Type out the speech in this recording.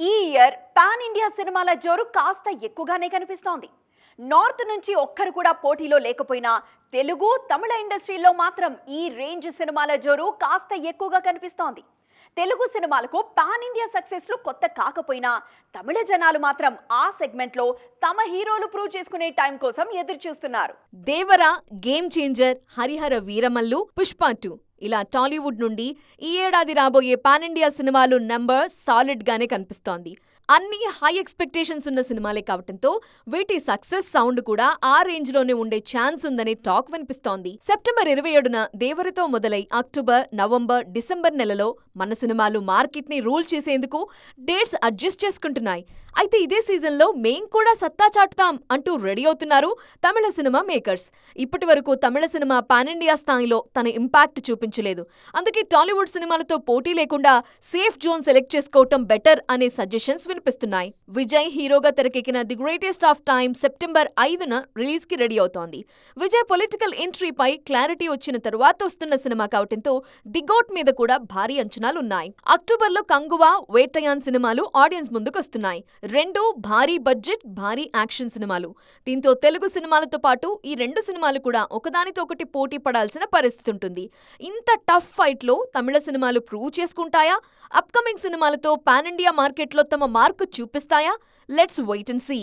ఈ year pan India సినిమాల జోరు కాస్త ఎక్కువగానే కనిపిస్తోంది. నార్త్ నుంచి ఒక్కరు కూడా పోటీలో లేకపోయినా తెలుగు, తమిళ ఇండస్ట్రీలో మాత్రం ఈ రేంజ్ సినిమాల జోరు కాస్త ఎక్కువగా కనిపిస్తోంది. తెలుగు సినిమాలకు పాన్ ఇండియా సక్సెస్లు కొత్త కాకపోయినా తమిళ జనాలు మాత్రం ఆ సెగ్మెంట్లో తమ హీరోలు ప్రూవ్ చేసుకునే టైం కోసం ఎదురు చూస్తున్నారు. దేవరా, గేమ్ చేంజర్, హరిహర వీరమల్లు, పుష్ప 2 ఇలా టాలీవుడ్ నుండి ఈ ఏడాది రాబోయే పాన్ ఇండియా సినిమాలు నంబర్ సాలిడ్ గానే కనిపిస్తోంది. అన్ని హై ఎక్స్పెక్టేషన్స్ ఉన్న సినిమాలే కావటంతో వీటి సక్సెస్ సౌండ్ కూడా ఆ రేంజ్ లోనే ఉండే ఛాన్స్ ఉందనే టాక్ వినిపిస్తోంది. సెప్టెంబర్ 27న దేవరతో మొదలై అక్టోబర్, నవంబర్, డిసెంబర్ నెలలో మన సినిమాలు మార్కెట్ ని రూల్ చేసేందుకు డేట్స్ అడ్జస్ట్ చేసుకుంటున్నాయి. అయితే ఇదే సీజన్లో మేం కూడా సత్తా చాటుతాం అంటూ రెడీ అవుతున్నారు తమిళ సినిమా మేకర్స్. ఇప్పటి వరకు తమిళ సినిమా పాన్ ఇండియా స్థాయిలో తన ఇంపాక్ట్ చూపించలేదు. అందుకే టాలీవుడ్ సినిమాలతో పోటీ లేకుండా సేఫ్ జోన్ సెలెక్ట్ చేసుకోవటం బెటర్ అనే సజెషన్స్ వినిపిస్తున్నాయి. విజయ్ హీరోగా తెరకెక్కిన the greatest of time September 5న రిలీజ్ కి రెడీ అవుతోంది. విజయ్ పొలిటికల్ ఎంట్రీపై క్లారిటీ వచ్చిన తరువాత వస్తున్న సినిమా కావటంతో ది గోట్ మీద కూడా భారీ అంచనాలున్నాయి. అక్టోబర్లో కంగువా, వేటయాన్ సినిమాలు ఆడియన్స్ ముందుకొస్తున్నాయి. రెండు భారీ బడ్జెట్, భారీ యాక్షన్ సినిమాలు. దీంతో తెలుగు సినిమాలతో పాటు ఈ రెండు సినిమాలు కూడా ఒకదానితో ఒకటి పోటీ పడాల్సిన పరిస్థితి ఉంటుంది. ఇంత టఫ్ ఫైట్ లో తమిళ సినిమాలు ప్రూవ్ చేసుకుంటాయా? అప్కమింగ్ సినిమాలతో పాన్ ఇండియా మార్కెట్లో తమ మార్కు చూపిస్తాయా? Let's wait and see.